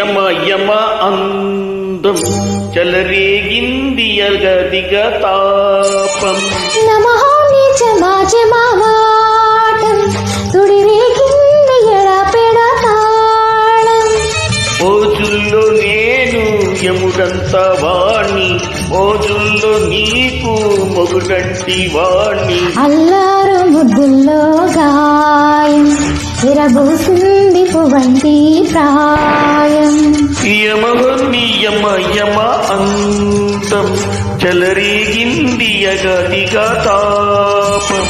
యమ యమ అందం చెలరేగింది అగదిగ తాపం నమః నిజమాజమావాటం తుడిరేగింది ఎడపెడ తాళం మోజుల్లో నేను యముడంత వాణ్ణి మోజుల్లో నీకు మొగుడంటి వాణ్ణి అల్లారు ముద్దుల్లో గాయం విరబూసింది పువ్వంటి ప్రాయం యమవన్ని యమ యమ అందం చెలరేగింది అగదిగ తాపం